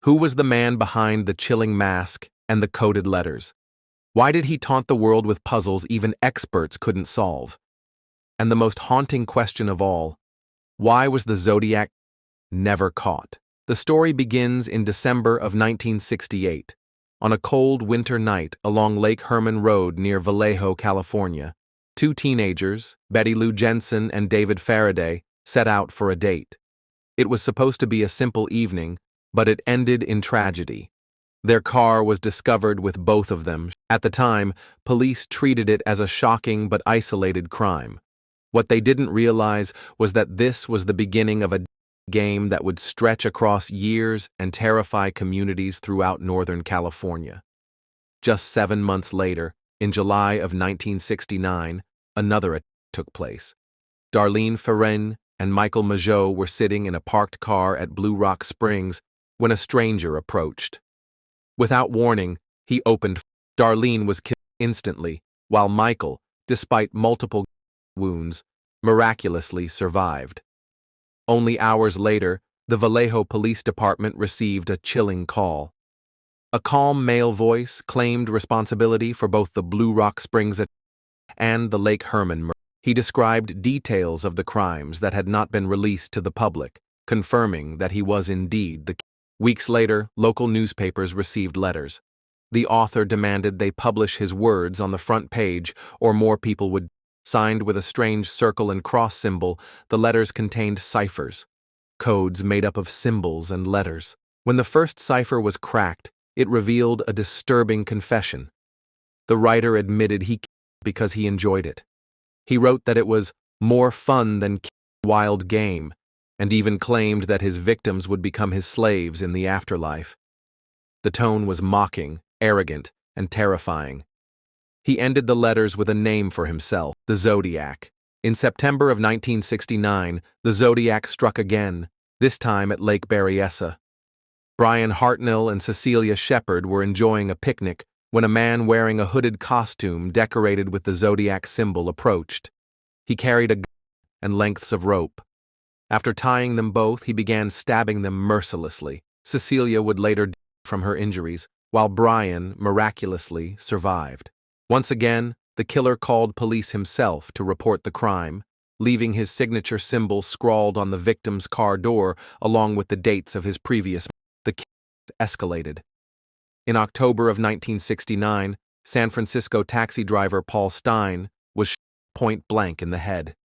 Who was the man behind the chilling mask and the coded letters? Why did he taunt the world with puzzles even experts couldn't solve? And the most haunting question of all, why was the Zodiac never caught? The story begins in December of 1968, on a cold winter night along Lake Herman Road near Vallejo, California. Two teenagers, Betty Lou Jensen and David Faraday, set out for a date. It was supposed to be a simple evening, but it ended in tragedy. Their car was discovered with both of them. At the time, police treated it as a shocking but isolated crime. What they didn't realize was that this was the beginning of a game that would stretch across years and terrify communities throughout Northern California. Just 7 months later, in July of 1969, another attack took place. Darlene Ferrin and Michael Mageau were sitting in a parked car at Blue Rock Springs when a stranger approached. Without warning, he opened. Darlene was killed instantly, while Michael, despite multiple wounds, miraculously survived. Only hours later, the Vallejo Police Department received a chilling call. A calm male voice claimed responsibility for both the Blue Rock Springs attack and the Lake Herman murder. He described details of the crimes that had not been released to the public, confirming that he was indeed the killer. Weeks later, local newspapers received letters. The author demanded they publish his words on the front page, or more people would. Signed with a strange circle and cross symbol, the letters contained ciphers, codes made up of symbols and letters. When the first cipher was cracked, it revealed a disturbing confession. The writer admitted he killed because he enjoyed it. He wrote that it was more fun than a wild game, and even claimed that his victims would become his slaves in the afterlife. The tone was mocking, arrogant, and terrifying. He ended the letters with a name for himself, the Zodiac. In September of 1969, the Zodiac struck again, this time at Lake Berryessa. Brian Hartnell and Cecilia Shepard were enjoying a picnic when a man wearing a hooded costume decorated with the Zodiac symbol approached. He carried a gun and lengths of rope. After tying them both, he began stabbing them mercilessly. Cecilia would later die from her injuries, while Brian miraculously survived. Once again, the killer called police himself to report the crime, leaving his signature symbol scrawled on the victim's car door along with the dates of his previous. The case escalated. In October of 1969, San Francisco taxi driver Paul Stein was shot point blank in the head.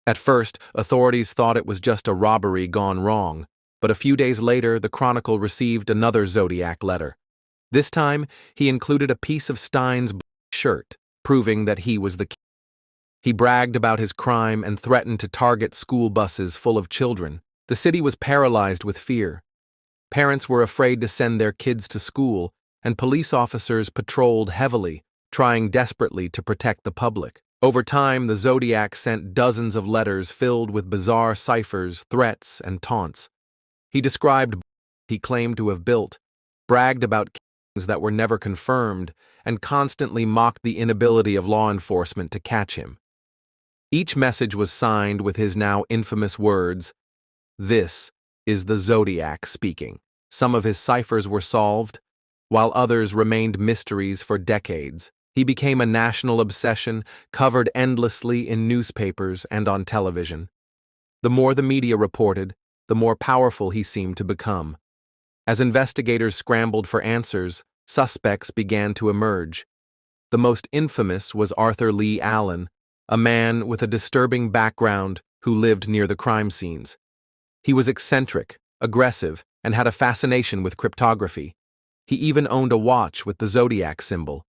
At first, authorities thought it was just a robbery gone wrong, but a few days later, the Chronicle received another Zodiac letter. This time, he included a piece of Stein's shirt, proving that he was the killer. He bragged about his crime and threatened to target school buses full of children. The city was paralyzed with fear. Parents were afraid to send their kids to school, and police officers patrolled heavily, trying desperately to protect the public. Over time, the Zodiac sent dozens of letters filled with bizarre ciphers, threats, and taunts. He described he claimed to have built, bragged about that were never confirmed, and constantly mocked the inability of law enforcement to catch him. Each message was signed with his now infamous words, "This is the Zodiac speaking." Some of his ciphers were solved, while others remained mysteries for decades. He became a national obsession, covered endlessly in newspapers and on television. The more the media reported, the more powerful he seemed to become. As investigators scrambled for answers, suspects began to emerge. The most infamous was Arthur Lee Allen, a man with a disturbing background who lived near the crime scenes. He was eccentric, aggressive, and had a fascination with cryptography. He even owned a watch with the Zodiac symbol.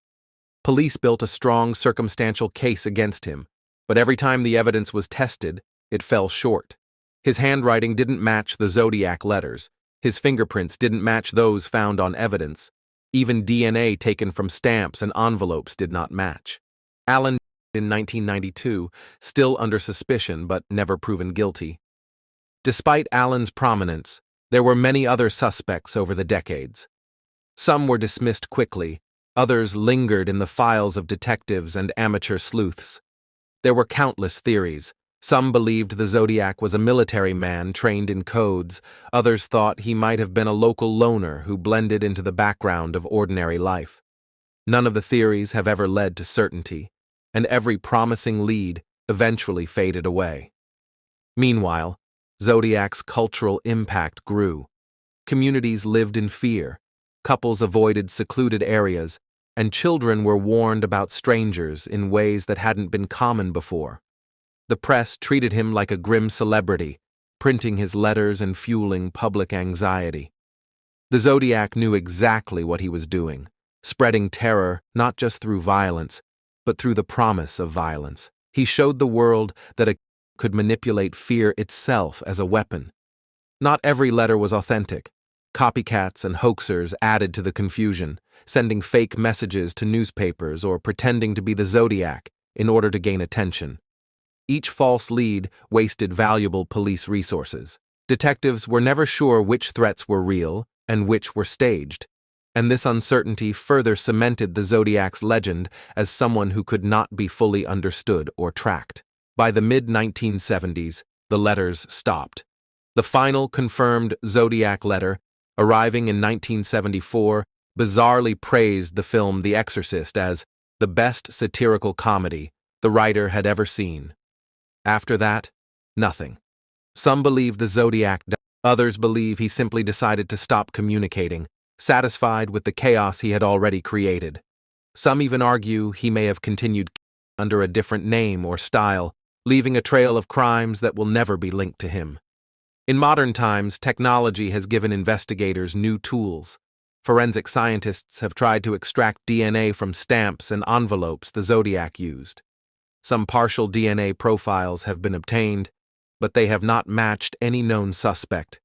Police built a strong circumstantial case against him, but every time the evidence was tested, it fell short. His handwriting didn't match the Zodiac letters. His fingerprints didn't match those found on evidence. Even DNA taken from stamps and envelopes did not match. Allen died in 1992, still under suspicion but never proven guilty. Despite Allen's prominence, there were many other suspects over the decades. Some were dismissed quickly, others lingered in the files of detectives and amateur sleuths. There were countless theories, Some believed the Zodiac was a military man trained in codes, others thought he might have been a local loner who blended into the background of ordinary life. None of the theories have ever led to certainty, and every promising lead eventually faded away. Meanwhile, Zodiac's cultural impact grew. Communities lived in fear, couples avoided secluded areas, and children were warned about strangers in ways that hadn't been common before. The press treated him like a grim celebrity, printing his letters and fueling public anxiety. The Zodiac knew exactly what he was doing, spreading terror not just through violence, but through the promise of violence. He showed the world that it could manipulate fear itself as a weapon. Not every letter was authentic. Copycats and hoaxers added to the confusion, sending fake messages to newspapers or pretending to be the Zodiac in order to gain attention. Each false lead wasted valuable police resources. Detectives were never sure which threats were real and which were staged, and this uncertainty further cemented the Zodiac's legend as someone who could not be fully understood or tracked. By the mid-1970s, the letters stopped. The final confirmed Zodiac letter, arriving in 1974, bizarrely praised the film The Exorcist as the best satirical comedy the writer had ever seen. After that, nothing. Some believe the Zodiac died. Others believe he simply decided to stop communicating, satisfied with the chaos he had already created. Some even argue he may have continued under a different name or style, leaving a trail of crimes that will never be linked to him. In modern times, technology has given investigators new tools. Forensic scientists have tried to extract DNA from stamps and envelopes the Zodiac used. Some partial DNA profiles have been obtained, but they have not matched any known suspect.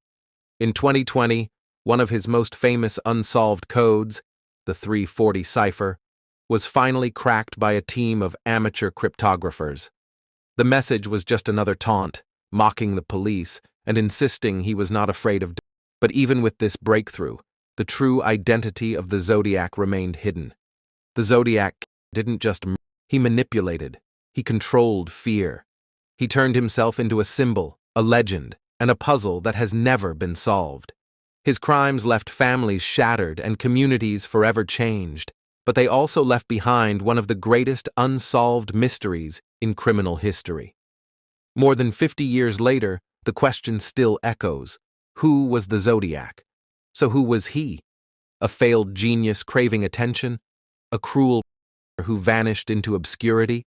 In 2020, one of his most famous unsolved codes, the 340 cipher, was finally cracked by a team of amateur cryptographers. The message was just another taunt, mocking the police and insisting he was not afraid of death. But even with this breakthrough, the true identity of the Zodiac remained hidden. The Zodiac didn't just murder, he manipulated, he controlled fear. He turned himself into a symbol, a legend, and a puzzle that has never been solved. His crimes left families shattered and communities forever changed, but they also left behind one of the greatest unsolved mysteries in criminal history. More than 50 years later, the question still echoes. Who was the Zodiac? So who was he? A failed genius craving attention? A cruel who vanished into obscurity?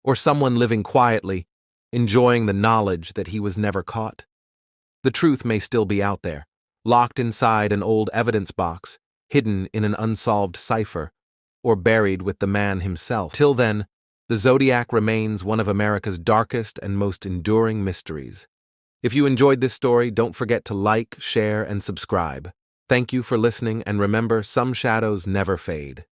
Or someone living quietly, enjoying the knowledge that he was never caught? The truth may still be out there, locked inside an old evidence box, hidden in an unsolved cipher, or buried with the man himself. Till then, the Zodiac remains one of America's darkest and most enduring mysteries. If you enjoyed this story, don't forget to like, share, and subscribe. Thank you for listening, and remember, some shadows never fade.